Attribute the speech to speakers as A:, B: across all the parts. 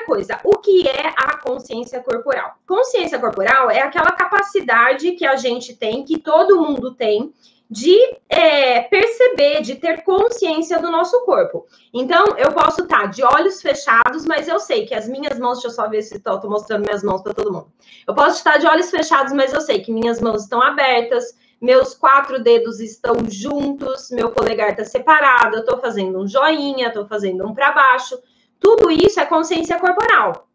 A: coisa, o que é a consciência corporal? Consciência corporal é aquela capacidade que a gente tem, que todo mundo tem, de perceber, de ter consciência do nosso corpo. Então, eu posso estar de olhos fechados, mas eu sei que as minhas mãos, deixa eu só ver se estou mostrando minhas mãos para todo mundo. Eu posso estar de olhos fechados, mas eu sei que minhas mãos estão abertas, meus 4 dedos estão juntos, meu polegar está separado, eu estou fazendo um joinha, estou fazendo um para baixo. Tudo isso é consciência corporal.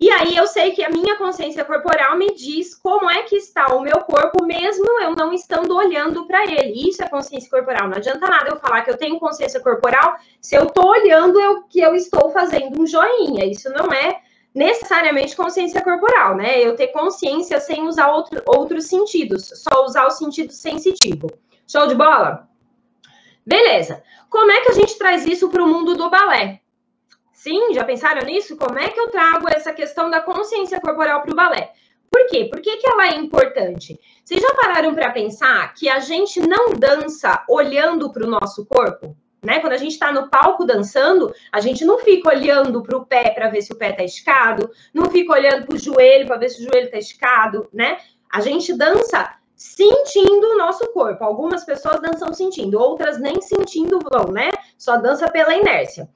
A: E aí eu sei que a minha consciência corporal me diz como é que está o meu corpo, mesmo eu não estando olhando para ele. Isso é consciência corporal. Não adianta nada eu falar que eu tenho consciência corporal se eu estou olhando que eu estou fazendo um joinha. Isso não é necessariamente consciência corporal, né? Eu ter consciência sem usar outros sentidos, só usar o sentido sensitivo. Show de bola? Beleza. Como é que a gente traz isso para o mundo do balé? Sim, já pensaram nisso? Como é que eu trago essa questão da consciência corporal para o balé? Por quê? Por que ela é importante? Vocês já pararam para pensar que a gente não dança olhando para o nosso corpo? Né? Quando a gente está no palco dançando, a gente não fica olhando para o pé para ver se o pé está esticado, não fica olhando para o joelho para ver se o joelho está esticado, né? A gente dança sentindo o nosso corpo. Algumas pessoas dançam sentindo, outras nem sentindo vão, né? Só dança pela inércia.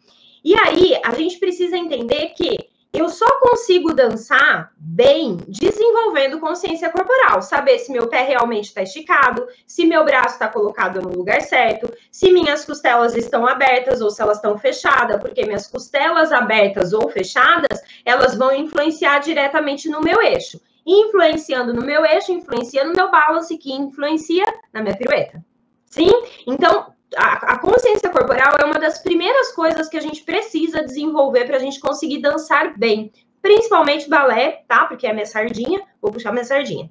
A: E aí, a gente precisa entender que eu só consigo dançar bem desenvolvendo consciência corporal. Saber se meu pé realmente está esticado, se meu braço está colocado no lugar certo, se minhas costelas estão abertas ou se elas estão fechadas, porque minhas costelas abertas ou fechadas, elas vão influenciar diretamente no meu eixo. Influenciando no meu eixo, influencia no meu balance, que influencia na minha pirueta. Sim? Então, a consciência corporal é uma das primeiras coisas que a gente precisa desenvolver para a gente conseguir dançar bem. Principalmente balé, tá? Porque é a minha sardinha. Vou puxar minha sardinha.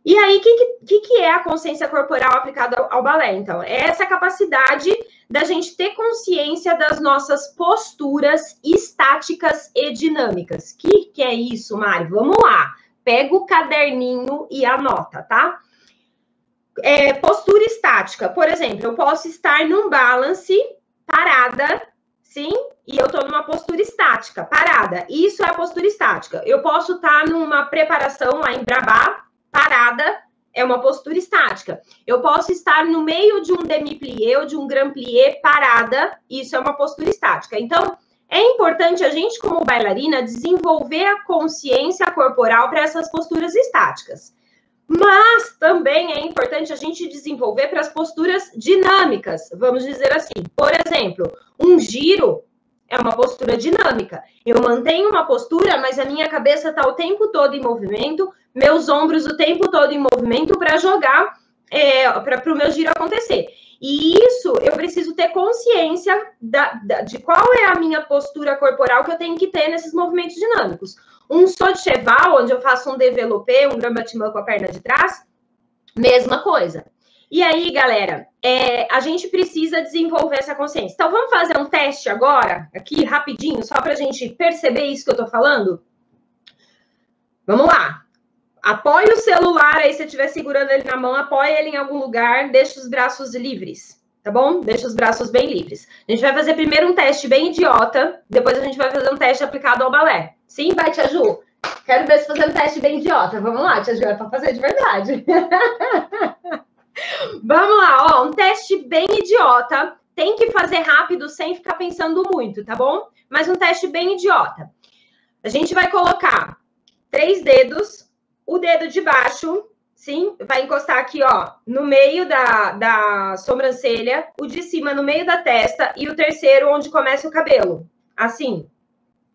A: E aí, o que é a consciência corporal aplicada ao balé? Então, é essa capacidade da gente ter consciência das nossas posturas estáticas e dinâmicas. Que é isso, Mari? Vamos lá. Pega o caderninho e anota, tá? Postura estática. Por exemplo, eu posso estar num balance parada, sim? E eu tô numa postura estática, parada. Isso é a postura estática. Eu posso estar numa preparação lá em Brabá, parada, é uma postura estática. Eu posso estar no meio de um demi-plié ou de um grand plié, parada, isso é uma postura estática. Então, é importante a gente, como bailarina, desenvolver a consciência corporal para essas posturas estáticas. Mas também é importante a gente desenvolver para as posturas dinâmicas, vamos dizer assim. Por exemplo, um giro é uma postura dinâmica. Eu mantenho uma postura, mas a minha cabeça está o tempo todo em movimento, meus ombros o tempo todo em movimento para jogar, para o meu giro acontecer. E isso, eu preciso ter consciência de qual é a minha postura corporal que eu tenho que ter nesses movimentos dinâmicos. Um saut de cheval, onde eu faço um développé, um grand battement com a perna de trás, mesma coisa. E aí, galera, a gente precisa desenvolver essa consciência. Então, vamos fazer um teste agora, aqui, rapidinho, só para a gente perceber isso que eu tô falando? Vamos lá. Apoie o celular aí, se você estiver segurando ele na mão, apoie ele em algum lugar, deixa os braços livres, tá bom? Deixa os braços bem livres. A gente vai fazer primeiro um teste bem idiota, depois a gente vai fazer um teste aplicado ao balé. Sim, vai, Tia Ju? Quero ver se fazer um teste bem idiota. Vamos lá, Tia Ju, é para fazer de verdade. Vamos lá, ó, um teste bem idiota. Tem que fazer rápido, sem ficar pensando muito, tá bom? Mas um teste bem idiota. A gente vai colocar 3 dedos, o dedo de baixo, sim, vai encostar aqui, ó, no meio da sobrancelha, o de cima no meio da testa e o terceiro onde começa o cabelo. Assim,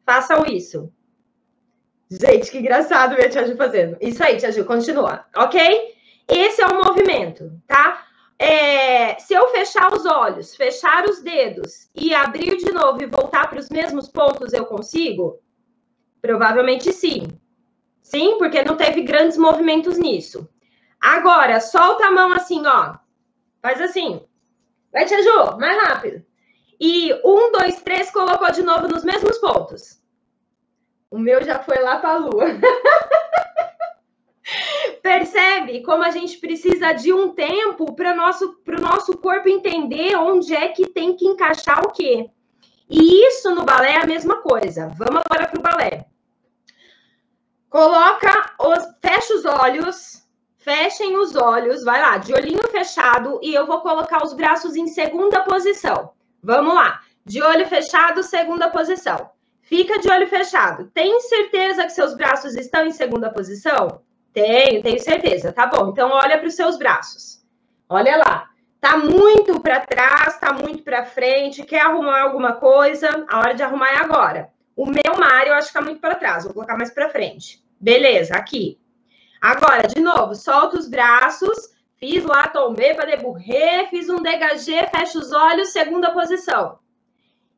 A: façam isso. Gente, que engraçado ver a Tia Ju fazendo. Isso aí, Tia Ju, continua, ok? Esse é o movimento, tá? Se eu fechar os olhos, fechar os dedos e abrir de novo e voltar para os mesmos pontos, eu consigo? Provavelmente sim. Sim, porque não teve grandes movimentos nisso. Agora, solta a mão assim, ó. Faz assim. Vai, Tia Ju, mais rápido. E 1, 2, 3, colocou de novo nos mesmos pontos. O meu já foi lá para a lua. Percebe como a gente precisa de um tempo para o nosso corpo entender onde é que tem que encaixar o quê? E isso no balé é a mesma coisa. Vamos agora para o balé. Fecha os olhos, fechem os olhos, vai lá, de olhinho fechado, e eu vou colocar os braços em segunda posição. Vamos lá, de olho fechado, segunda posição. Fica de olho fechado. Tem certeza que seus braços estão em segunda posição? Tenho certeza. Tá bom, então olha para os seus braços. Olha lá. Tá muito para trás, tá muito para frente, quer arrumar alguma coisa? A hora de arrumar é agora. O meu Mário, eu acho que tá muito para trás, vou colocar mais para frente. Beleza, aqui. Agora, de novo, solta os braços, fiz lá, tombé para deburrer, fiz um dégagé, fecha os olhos, segunda posição.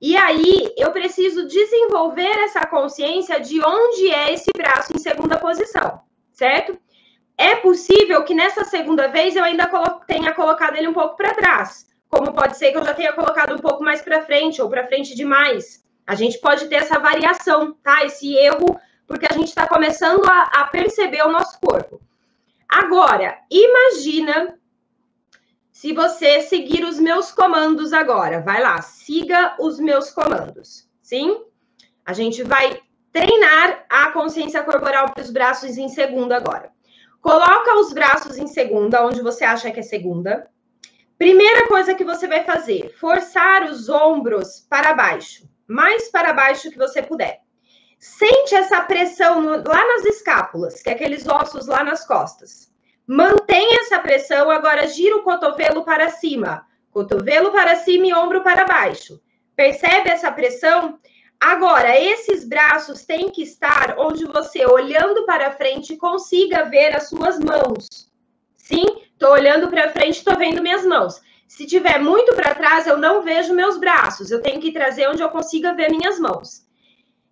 A: E aí, eu preciso desenvolver essa consciência de onde é esse braço em segunda posição, certo? É possível que nessa segunda vez eu ainda tenha colocado ele um pouco para trás, como pode ser que eu já tenha colocado um pouco mais para frente ou para frente demais. A gente pode ter essa variação, tá? Esse erro, porque a gente está começando a perceber o nosso corpo. Agora, imagina se você seguir os meus comandos agora. Vai lá, siga os meus comandos, sim? A gente vai treinar a consciência corporal para os braços em segunda agora. Coloca os braços em segunda, onde você acha que é segunda. Primeira coisa que você vai fazer, forçar os ombros para baixo, mais para baixo que você puder. Sente essa pressão lá nas escápulas, que é aqueles ossos lá nas costas. Mantenha essa pressão, agora gira o cotovelo para cima. Cotovelo para cima e ombro para baixo. Percebe essa pressão? Agora, esses braços têm que estar onde você, olhando para frente, consiga ver as suas mãos. Sim? Estou olhando para frente, estou vendo minhas mãos. Se tiver muito para trás, eu não vejo meus braços. Eu tenho que trazer onde eu consiga ver minhas mãos.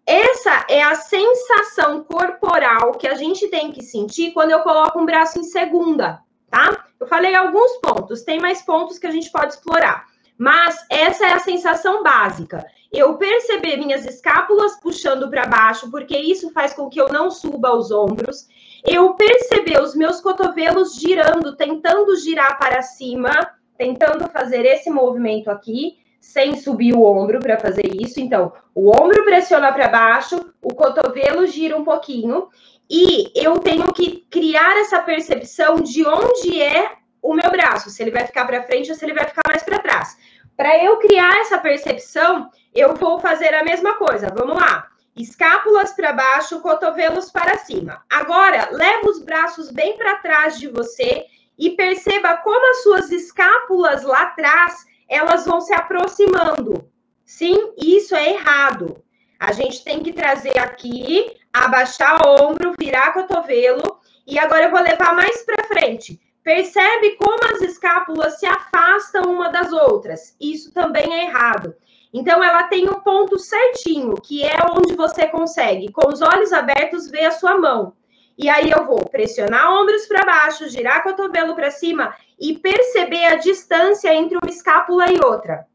A: Essa é a sensação corporal que a gente tem que sentir quando eu coloco um braço em segunda, tá? Eu falei alguns pontos, tem mais pontos que a gente pode explorar. Mas essa é a sensação básica. Eu perceber minhas escápulas puxando para baixo, porque isso faz com que eu não suba os ombros. Eu perceber os meus cotovelos girando, tentando girar para cima, tentando fazer esse movimento aqui, sem subir o ombro para fazer isso. Então, o ombro pressiona para baixo, o cotovelo gira um pouquinho, e eu tenho que criar essa percepção de onde é o meu braço, se ele vai ficar para frente ou se ele vai ficar mais para trás. Para eu criar essa percepção, eu vou fazer a mesma coisa. Vamos lá. Escápulas para baixo, cotovelos para cima. Agora, leva os braços bem para trás de você e perceba como as suas escápulas lá atrás, elas vão se aproximando. Sim, isso é errado. A gente tem que trazer aqui, abaixar o ombro, virar cotovelo. E agora eu vou levar mais para frente. Percebe como as escápulas se afastam uma das outras. Isso também é errado. Então, ela tem um ponto certinho, que é onde você consegue, com os olhos abertos, ver a sua mão. E aí eu vou pressionar ombros para baixo, girar cotovelo para cima e perceber a distância entre uma escápula e outra.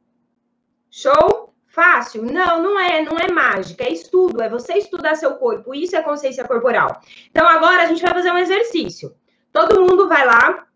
A: Show? Fácil? Não, não é mágica, é estudo, é você estudar seu corpo, isso é consciência corporal. Então, agora a gente vai fazer um exercício. Todo mundo vai lá,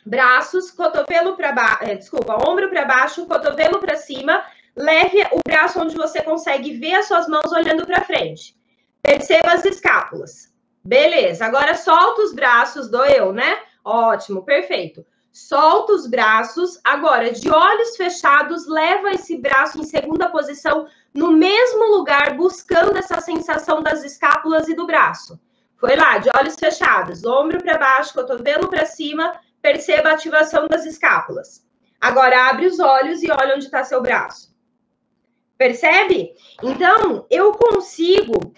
A: braços, cotovelo para baixo, ombro para baixo, cotovelo para cima, leve o braço onde você consegue ver as suas mãos olhando para frente. Perceba as escápulas. Beleza, agora solta os braços, doeu, né? Ótimo, perfeito. Solta os braços, agora de olhos fechados, leva esse braço em segunda posição, no mesmo lugar, buscando essa sensação das escápulas e do braço. Foi lá, de olhos fechados, ombro para baixo, cotovelo para cima, perceba a ativação das escápulas. Agora abre os olhos e olha onde está seu braço. Percebe? Então, eu consigo,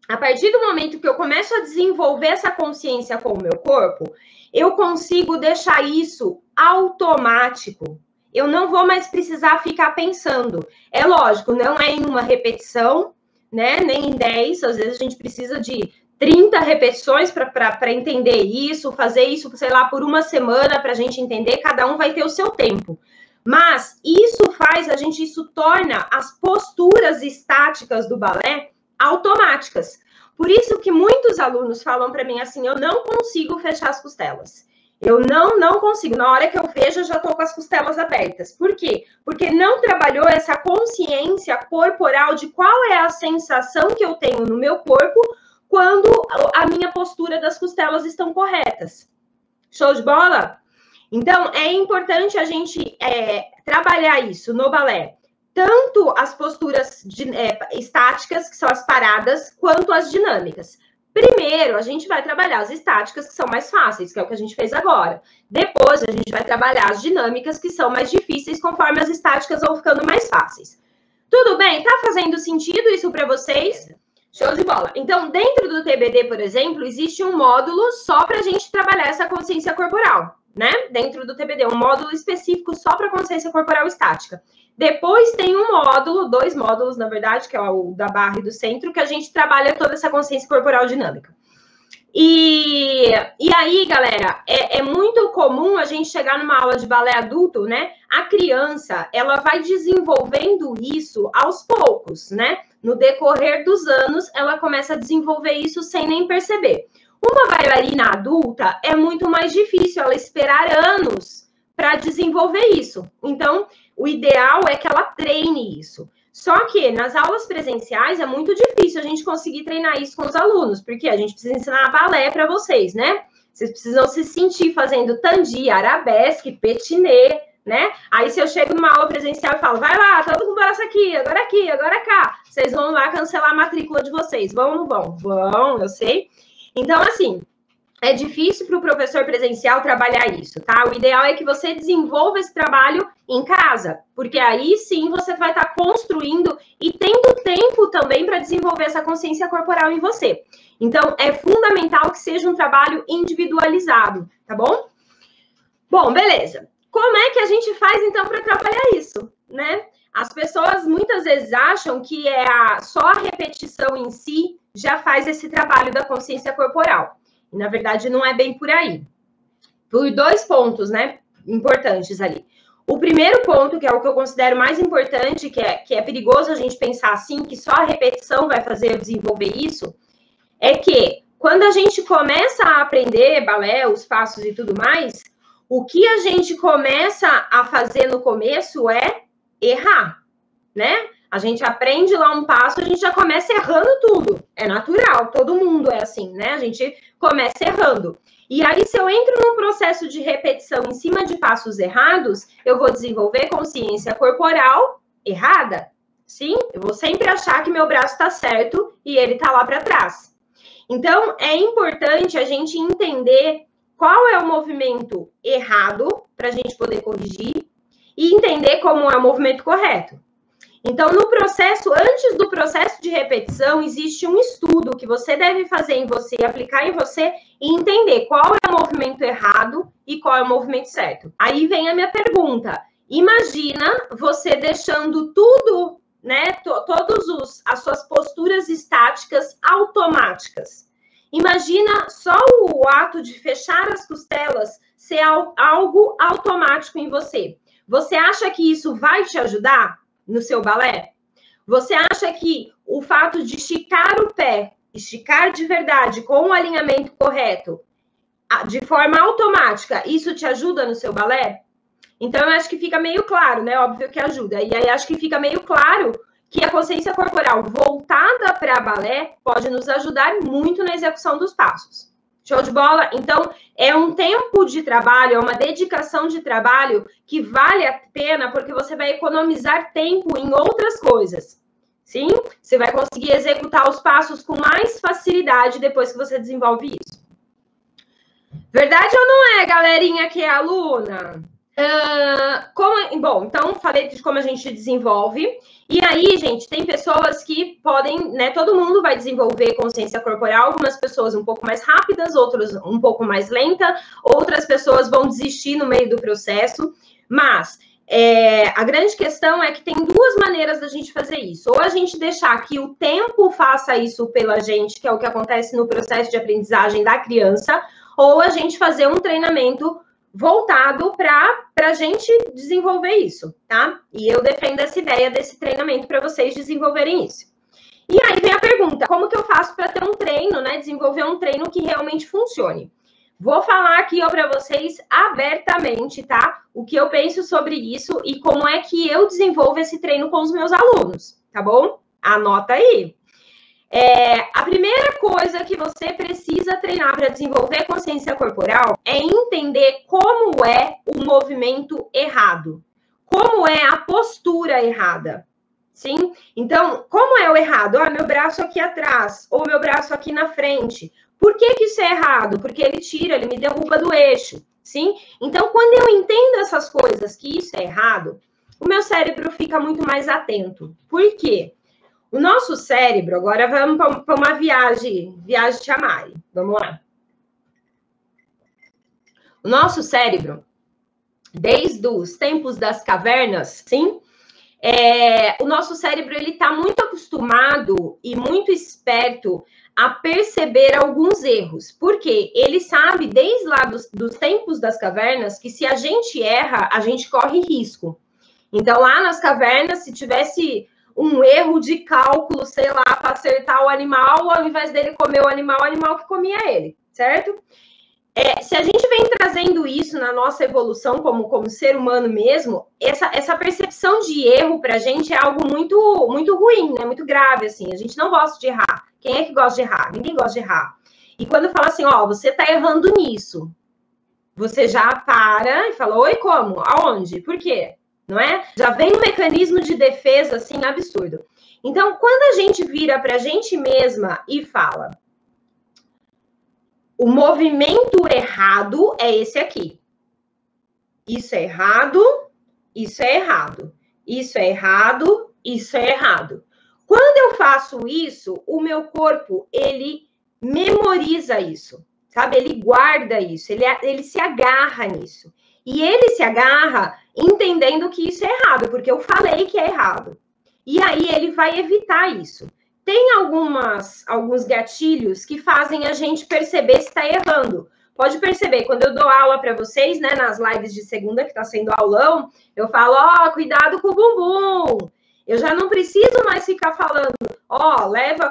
A: a partir do momento que eu começo a desenvolver essa consciência com o meu corpo, eu consigo deixar isso automático. Eu não vou mais precisar ficar pensando. É lógico, não é em uma repetição, né? Nem em 10, às vezes a gente precisa de 30 repetições para entender isso, fazer isso, sei lá, por uma semana para a gente entender, cada um vai ter o seu tempo. Mas isso torna as posturas estáticas do balé automáticas. Por isso que muitos alunos falam para mim assim, eu não consigo fechar as costelas. Eu não consigo. Na hora que eu vejo, eu já tô com as costelas abertas. Por quê? Porque não trabalhou essa consciência corporal de qual é a sensação que eu tenho no meu corpo quando a minha postura das costelas estão corretas. Show de bola? Então, é importante a gente trabalhar isso no balé. Tanto as posturas estáticas, que são as paradas, quanto as dinâmicas. Primeiro, a gente vai trabalhar as estáticas, que são mais fáceis, que é o que a gente fez agora. Depois, a gente vai trabalhar as dinâmicas, que são mais difíceis, conforme as estáticas vão ficando mais fáceis. Tudo bem? Tá fazendo sentido isso para vocês? Show de bola. Então, dentro do TBD, por exemplo, existe um módulo só para a gente trabalhar essa consciência corporal, né? Dentro do TBD, um módulo específico só para consciência corporal estática. Depois tem um módulo, 2 módulos, na verdade, que é o da barra e do centro, que a gente trabalha toda essa consciência corporal dinâmica. E aí, galera, é muito comum a gente chegar numa aula de balé adulto, né? A criança, ela vai desenvolvendo isso aos poucos, né? No decorrer dos anos, ela começa a desenvolver isso sem nem perceber. Uma bailarina adulta é muito mais difícil ela esperar anos para desenvolver isso. Então, o ideal é que ela treine isso. Só que nas aulas presenciais é muito difícil a gente conseguir treinar isso com os alunos, porque a gente precisa ensinar balé para vocês, né? Vocês precisam se sentir fazendo tandi, arabesque, petiné, né? Aí se eu chego numa aula presencial e falo, vai lá, todo mundo braço aqui, agora cá. Vocês vão lá cancelar a matrícula de vocês. Vão ou não vão? Vão, eu sei. Então, assim, é difícil para o professor presencial trabalhar isso, tá? O ideal é que você desenvolva esse trabalho em casa, porque aí sim você vai estar construindo e tendo tempo também para desenvolver essa consciência corporal em você. Então, é fundamental que seja um trabalho individualizado, tá bom? Bom, beleza. Como é que a gente faz, então, para trabalhar isso, né? As pessoas muitas vezes acham que só a repetição em si já faz esse trabalho da consciência corporal. E, na verdade, não é bem por aí. Por 2 pontos, né, importantes ali. O primeiro ponto, que é o que eu considero mais importante, que é perigoso a gente pensar assim, que só a repetição vai fazer eu desenvolver isso, é que quando a gente começa a aprender balé, os passos e tudo mais, o que a gente começa a fazer no começo é errar, né? A gente aprende lá um passo, a gente já começa errando tudo. É natural, todo mundo é assim, né? A gente começa errando. E aí, se eu entro num processo de repetição em cima de passos errados, eu vou desenvolver consciência corporal errada. Sim, eu vou sempre achar que meu braço está certo e ele está lá para trás. Então, é importante a gente entender qual é o movimento errado para a gente poder corrigir e entender como é o movimento correto. Então, no processo, antes do processo de repetição, existe um estudo que você deve fazer em você, aplicar em você e entender qual é o movimento errado e qual é o movimento certo. Aí vem a minha pergunta. Imagina você deixando tudo, né, as suas posturas estáticas automáticas. Imagina só o ato de fechar as costelas ser algo automático em você. Você acha que isso vai te ajudar no seu balé? Você acha que o fato de esticar o pé, esticar de verdade, com o alinhamento correto, de forma automática, isso te ajuda no seu balé? Então, eu acho que fica meio claro, né? Óbvio que ajuda. E aí, acho que fica meio claro que a consciência corporal voltada para balé pode nos ajudar muito na execução dos passos. Show de bola? Então, é um tempo de trabalho, é uma dedicação de trabalho que vale a pena porque você vai economizar tempo em outras coisas. Sim? Você vai conseguir executar os passos com mais facilidade depois que você desenvolve isso. Verdade ou não é, galerinha que é aluna? Bom, então falei de como a gente desenvolve. E aí, gente, tem pessoas que podem, né? Todo mundo vai desenvolver consciência corporal. Algumas pessoas um pouco mais rápidas, outras um pouco mais lenta. Outras pessoas vão desistir no meio do processo. Mas a grande questão é que tem 2 maneiras da gente fazer isso. Ou a gente deixar que o tempo faça isso pela gente, que é o que acontece no processo de aprendizagem da criança, ou a gente fazer um treinamento voltado para a gente desenvolver isso, tá? E eu defendo essa ideia desse treinamento para vocês desenvolverem isso. E aí vem a pergunta, como que eu faço para ter um treino, né? Desenvolver um treino que realmente funcione. Vou falar aqui para vocês abertamente, tá? O que eu penso sobre isso e como é que eu desenvolvo esse treino com os meus alunos, tá bom? Anota aí. A primeira coisa que você precisa treinar para desenvolver consciência corporal é entender como é o movimento errado, como é a postura errada, sim? Então, como é o errado? Meu braço aqui atrás, ou meu braço aqui na frente. Por que isso é errado? Porque ele me derruba do eixo, sim? Então, quando eu entendo essas coisas, que isso é errado, o meu cérebro fica muito mais atento. Por quê? O nosso cérebro, agora vamos para uma viagem chamare. Vamos lá. O nosso cérebro, desde os tempos das cavernas, sim? O nosso cérebro, ele está muito acostumado e muito esperto a perceber alguns erros. Por quê? Ele sabe, desde lá dos tempos das cavernas, que se a gente erra, a gente corre risco. Então, lá nas cavernas, se tivesse um erro de cálculo, sei lá, para acertar o animal, ao invés dele comer o animal que comia ele, certo? Se a gente vem trazendo isso na nossa evolução como ser humano mesmo, essa percepção de erro para a gente é algo muito, muito ruim, né? Muito grave, assim. A gente não gosta de errar. Quem é que gosta de errar? Ninguém gosta de errar. E quando fala assim, você está errando nisso, você já para e fala, oi, como? Aonde? Por quê? Não é? Já vem um mecanismo de defesa, assim, absurdo. Então, quando a gente vira para a gente mesma e fala, o movimento errado é esse aqui. Isso é errado, isso é errado. Isso é errado, isso é errado. Quando eu faço isso, o meu corpo, ele memoriza isso, sabe? Ele guarda isso, ele se agarra nisso. E ele se agarra entendendo que isso é errado, porque eu falei que é errado. E aí ele vai evitar isso. Tem alguns gatilhos que fazem a gente perceber se está errando. Pode perceber, quando eu dou aula para vocês, né, nas lives de segunda, que está sendo aulão, eu falo, cuidado com o bumbum. Eu já não preciso mais ficar falando,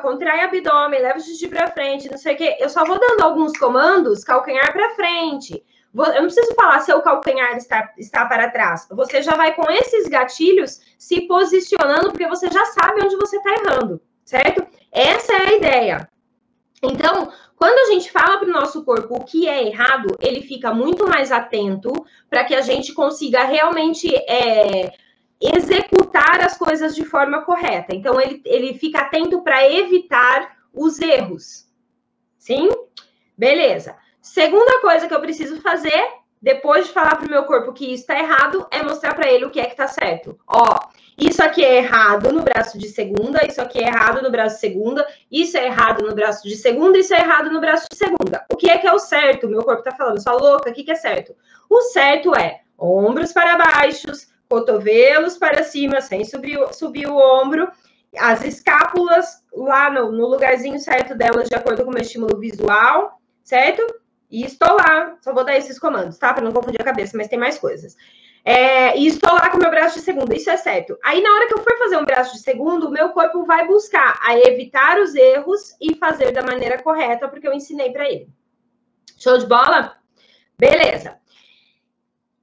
A: contrai abdômen, leva o xixi para frente, não sei o quê. Eu só vou dando alguns comandos, calcanhar para frente. Eu não preciso falar se o calcanhar está para trás. Você já vai com esses gatilhos se posicionando, porque você já sabe onde você está errando, certo? Essa é a ideia. Então, quando a gente fala para o nosso corpo o que é errado, ele fica muito mais atento para que a gente consiga realmente executar as coisas de forma correta. Então, ele fica atento para evitar os erros. Sim? Beleza. Segunda coisa que eu preciso fazer, depois de falar para o meu corpo que isso está errado, é mostrar para ele o que é que está certo. Isso aqui é errado no braço de segunda, isso aqui é errado no braço de segunda, isso é errado no braço de segunda, isso é errado no braço de segunda. O que é o certo? Meu corpo está falando, sua louca, o que é certo? O certo é ombros para baixo, cotovelos para cima, sem subir o ombro, as escápulas lá no lugarzinho certo delas, de acordo com o meu estímulo visual, certo? E estou lá, só vou dar esses comandos, tá? Para não confundir a cabeça, mas tem mais coisas. E estou lá com o meu braço de segunda, isso é certo. Aí, na hora que eu for fazer um braço de segundo, o meu corpo vai buscar a evitar os erros e fazer da maneira correta, porque eu ensinei para ele. Show de bola? Beleza.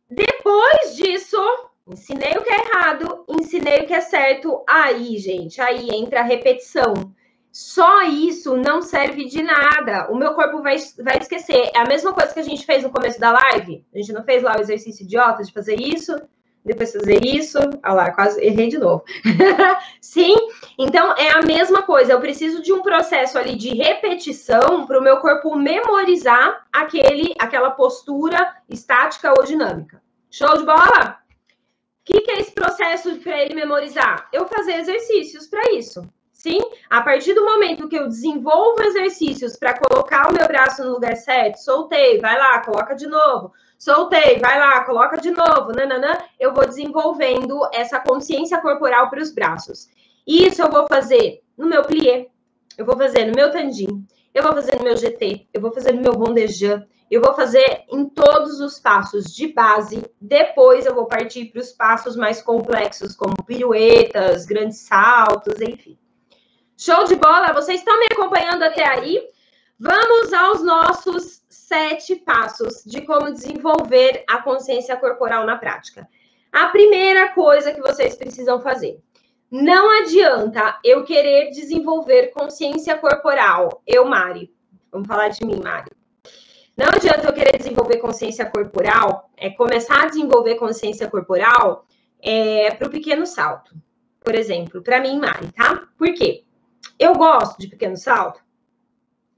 A: Depois disso, ensinei o que é errado, ensinei o que é certo. Aí, gente, aí entra a repetição. Só isso não serve de nada. O meu corpo vai esquecer. É a mesma coisa que a gente fez no começo da live. A gente não fez lá o exercício idiota de fazer isso, depois fazer isso. Ah lá, quase errei de novo. Sim? Então, é a mesma coisa. Eu preciso de um processo ali de repetição para o meu corpo memorizar aquela postura estática ou dinâmica. Show de bola? O que é esse processo para ele memorizar? Eu fazer exercícios para isso. Sim, a partir do momento que eu desenvolvo exercícios para colocar o meu braço no lugar certo, soltei, vai lá, coloca de novo, soltei, vai lá, coloca de novo, eu vou desenvolvendo essa consciência corporal para os braços. Isso eu vou fazer no meu plié, eu vou fazer no meu tandem, eu vou fazer no meu GT, eu vou fazer no meu rond de jambe, eu vou fazer em todos os passos de base, depois eu vou partir para os passos mais complexos, como piruetas, grandes saltos, enfim. Show de bola? Vocês estão me acompanhando até aí? Vamos aos nossos 7 passos de como desenvolver a consciência corporal na prática. A primeira coisa que vocês precisam fazer. Não adianta eu querer desenvolver consciência corporal. Eu, Mari. Vamos falar de mim, Mari. Não adianta eu querer desenvolver consciência corporal, começar a desenvolver consciência corporal para o pequeno salto. Por exemplo, para mim, Mari, tá? Por quê? Eu gosto de pequeno salto?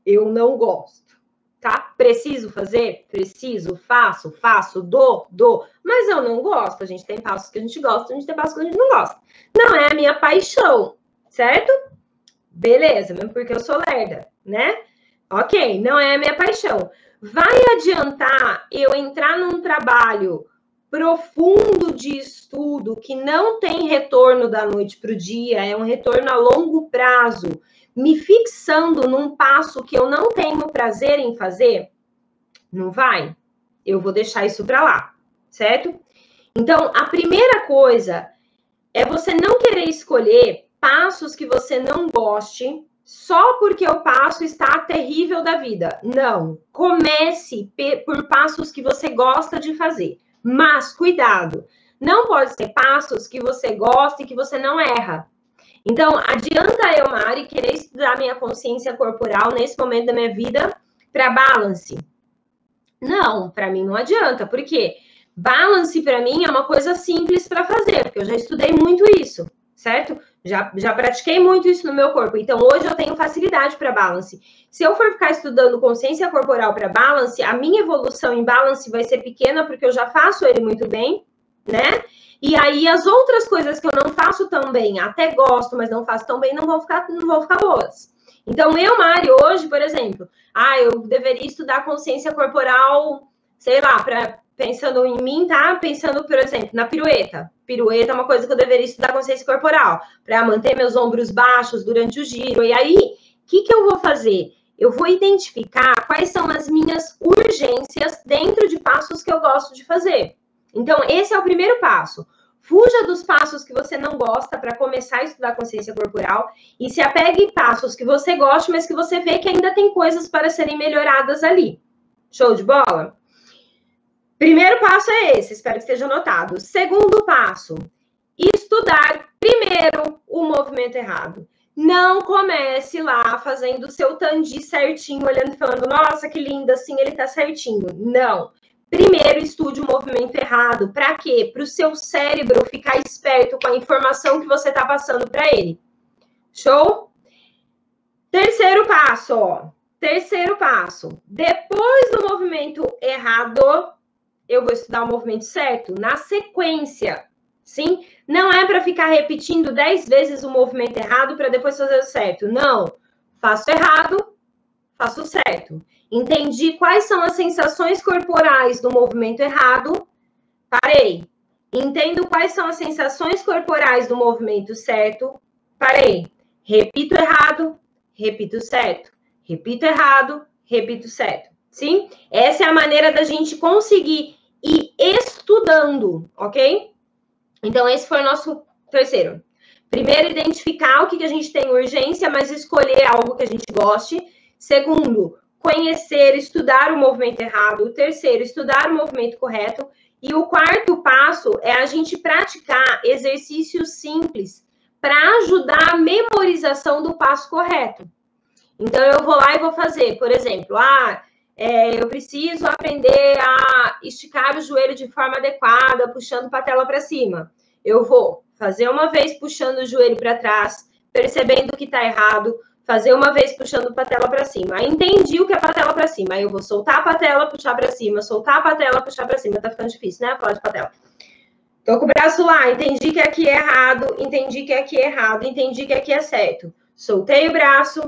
A: Eu não gosto, tá? Preciso fazer? Preciso, faço, dou. Mas eu não gosto. A gente tem passos que a gente gosta, a gente tem passos que a gente não gosta. Não é a minha paixão, certo? Beleza, mesmo porque eu sou lerda, né? Ok, não é a minha paixão. Vai adiantar eu entrar num trabalho profundo de estudo que não tem retorno da noite para o dia, é um retorno a longo prazo, me fixando num passo que eu não tenho prazer em fazer? Não vai. Eu vou deixar isso para lá, certo? Então, a primeira coisa é você não querer escolher passos que você não goste só porque o passo está terrível da vida. Não. Comece por passos que você gosta de fazer. Mas, cuidado, não pode ser passos que você gosta e que você não erra. Então, adianta eu, Mari, querer estudar minha consciência corporal nesse momento da minha vida para balance? Não, para mim não adianta. Por quê? Balance, para mim, é uma coisa simples para fazer, porque eu já estudei muito isso, certo? Já pratiquei muito isso no meu corpo. Então, hoje eu tenho facilidade para balance. Se eu for ficar estudando consciência corporal para balance, a minha evolução em balance vai ser pequena, porque eu já faço ele muito bem, né? E aí, as outras coisas que eu não faço tão bem, até gosto, mas não faço tão bem, não vão ficar boas. Então, eu, Mari, hoje, por exemplo, eu deveria estudar consciência corporal, sei lá, pensando em mim, tá? Pensando, por exemplo, na pirueta. Pirueta é uma coisa que eu deveria estudar consciência corporal, para manter meus ombros baixos durante o giro. E aí, o que eu vou fazer? Eu vou identificar quais são as minhas urgências dentro de passos que eu gosto de fazer. Então, esse é o primeiro passo. Fuja dos passos que você não gosta para começar a estudar consciência corporal e se apegue em passos que você gosta, mas que você vê que ainda tem coisas para serem melhoradas ali. Show de bola? Primeiro passo é esse, espero que esteja anotado. Segundo passo, estudar primeiro o movimento errado. Não comece lá fazendo o seu tandi certinho, olhando e falando, nossa, que lindo, assim ele tá certinho. Não. Primeiro, estude o movimento errado. Para quê? Para o seu cérebro ficar esperto com a informação que você está passando para ele. Show? Terceiro passo, ó. Terceiro passo. Depois do movimento errado, eu vou estudar o movimento certo na sequência. Sim? Não é para ficar repetindo 10 vezes o movimento errado para depois fazer o certo. Não. Faço errado, faço certo. Entendi quais são as sensações corporais do movimento errado. Parei. Entendo quais são as sensações corporais do movimento certo. Parei. Repito errado, repito certo. Repito errado, repito certo. Sim? Essa é a maneira da gente conseguir ir estudando, ok? Então, esse foi o nosso terceiro. Primeiro, identificar o que a gente tem urgência, mas escolher algo que a gente goste. Segundo, conhecer, estudar o movimento errado. O terceiro, estudar o movimento correto. E o quarto passo é a gente praticar exercícios simples para ajudar a memorização do passo correto. Então, eu vou lá e vou fazer, por exemplo, eu preciso aprender a esticar o joelho de forma adequada, puxando a patela para cima. Eu vou fazer uma vez puxando o joelho para trás, percebendo que está errado, fazer uma vez puxando a patela para cima. Aí entendi o que é patela para cima. Aí eu vou soltar a patela, puxar para cima, soltar a patela, puxar para cima. Tá ficando difícil, né? Falar de patela. Tô com o braço lá, entendi que aqui é errado, entendi que aqui é errado, entendi que aqui é certo. Soltei o braço,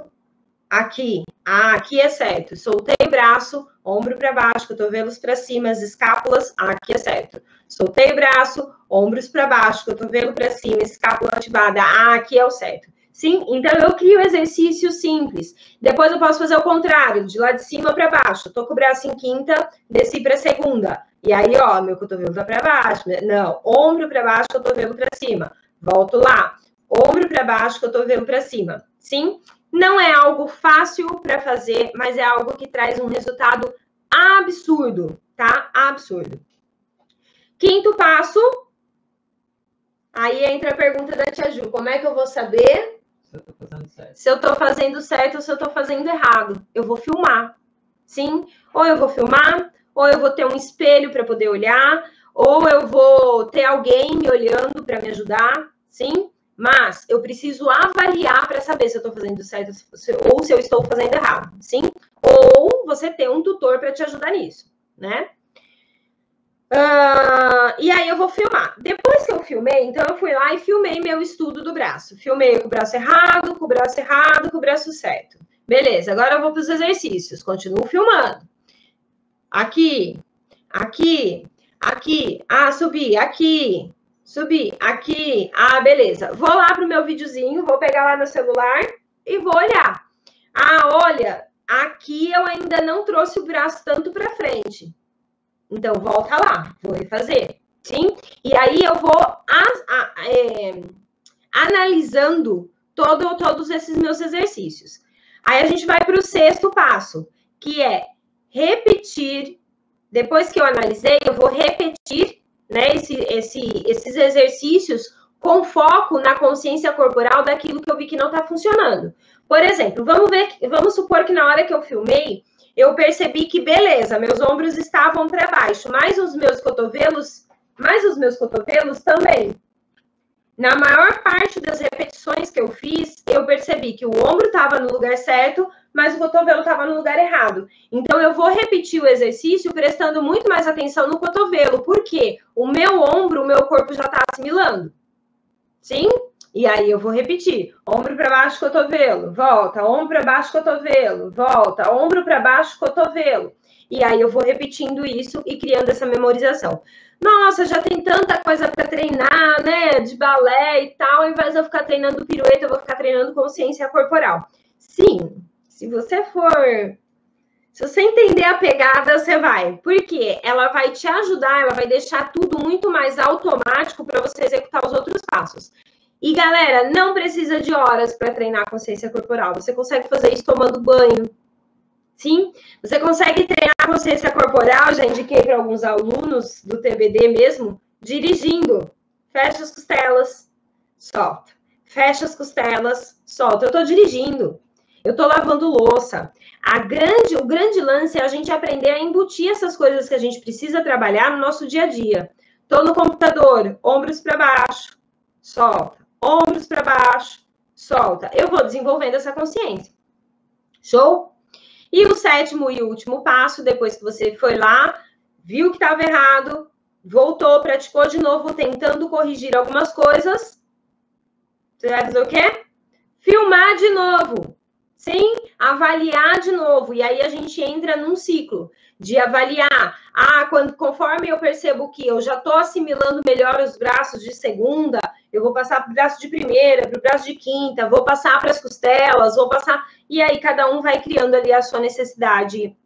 A: aqui. Aqui é certo. Soltei o braço, ombro para baixo, cotovelos para cima, as escápulas, aqui é certo. Soltei o braço, ombros para baixo, cotovelo para cima, escápula ativada, aqui é o certo. Sim? Então, eu crio exercício simples. Depois eu posso fazer o contrário, de lá de cima para baixo. Tô com o braço em quinta, desci para segunda. E aí, ó, meu cotovelo tá para baixo. Não, ombro para baixo, cotovelo para cima. Volto lá. Ombro para baixo, cotovelo para cima. Sim? Não é algo fácil para fazer, mas é algo que traz um resultado absurdo, tá? Absurdo. Quinto passo, aí entra a pergunta da tia Ju, como é que eu vou saber se eu tô fazendo certo ou se eu tô fazendo errado? Eu vou filmar, sim? Ou eu vou filmar, ou eu vou ter um espelho para poder olhar, ou eu vou ter alguém me olhando para me ajudar, sim? Mas eu preciso avaliar para saber se eu estou fazendo certo ou se eu estou fazendo errado, sim? Ou você ter um tutor para te ajudar nisso, né? E aí eu vou filmar. Depois que eu filmei, então eu fui lá e filmei meu estudo do braço. Filmei com o braço errado, com o braço errado, com o braço certo. Beleza, agora eu vou para os exercícios. Continuo filmando. Aqui, aqui, aqui. Ah, subi, aqui. Subi, aqui. Ah, beleza. Vou lá para o meu videozinho, vou pegar lá no celular e vou olhar. Ah, olha, aqui eu ainda não trouxe o braço tanto para frente. Então, volta lá, vou refazer, sim? E aí eu vou analisando todos esses meus exercícios. Aí a gente vai para o sexto passo, que é repetir. Depois que eu analisei, eu vou repetir, né, esses exercícios com foco na consciência corporal daquilo que eu vi que não está funcionando. Por exemplo, vamos supor que na hora que eu filmei, eu percebi que, beleza, meus ombros estavam para baixo, mas os meus cotovelos também. Na maior parte das repetições que eu fiz, eu percebi que o ombro estava no lugar certo, mas o cotovelo estava no lugar errado. Então, eu vou repetir o exercício prestando muito mais atenção no cotovelo, porque o meu ombro, o meu corpo já está assimilando. Sim? E aí eu vou repetir, ombro para baixo, cotovelo, volta, ombro para baixo, cotovelo, volta, ombro para baixo, cotovelo. E aí eu vou repetindo isso e criando essa memorização. Nossa, já tem tanta coisa para treinar, né, de balé e tal, ao invés de eu ficar treinando pirueta, eu vou ficar treinando consciência corporal. Sim, se você entender a pegada, você vai. Porque ela vai te ajudar, ela vai deixar tudo muito mais automático para você executar os outros passos. E, galera, não precisa de horas para treinar a consciência corporal. Você consegue fazer isso tomando banho. Sim? Você consegue treinar a consciência corporal, já indiquei para alguns alunos do TBD mesmo, dirigindo. Fecha as costelas, solta. Fecha as costelas, solta. Eu estou dirigindo. Eu estou lavando louça. O grande lance é a gente aprender a embutir essas coisas que a gente precisa trabalhar no nosso dia a dia. Estou no computador, ombros para baixo, solta. Ombros para baixo, solta. Eu vou desenvolvendo essa consciência. Show? E o sétimo e último passo, depois que você foi lá, viu que estava errado, voltou, praticou de novo, tentando corrigir algumas coisas. Você vai fazer o quê? Filmar de novo. Sim, avaliar de novo. E aí a gente entra num ciclo de avaliar. Conforme eu percebo que eu já estou assimilando melhor os braços de segunda, eu vou passar para o braço de primeira, para o braço de quinta, vou passar para as costelas, vou passar... E aí cada um vai criando ali a sua necessidade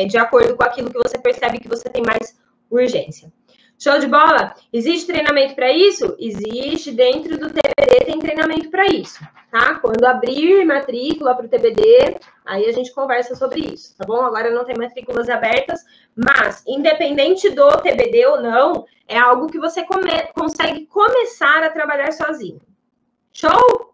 A: de acordo com aquilo que você percebe que você tem mais urgência. Show de bola? Existe treinamento para isso? Existe. Dentro do TBD tem treinamento para isso, tá? Quando abrir matrícula para o TBD, aí a gente conversa sobre isso, tá bom? Agora não tem matrículas abertas, mas independente do TBD ou não, é algo que você consegue começar a trabalhar sozinho. Show?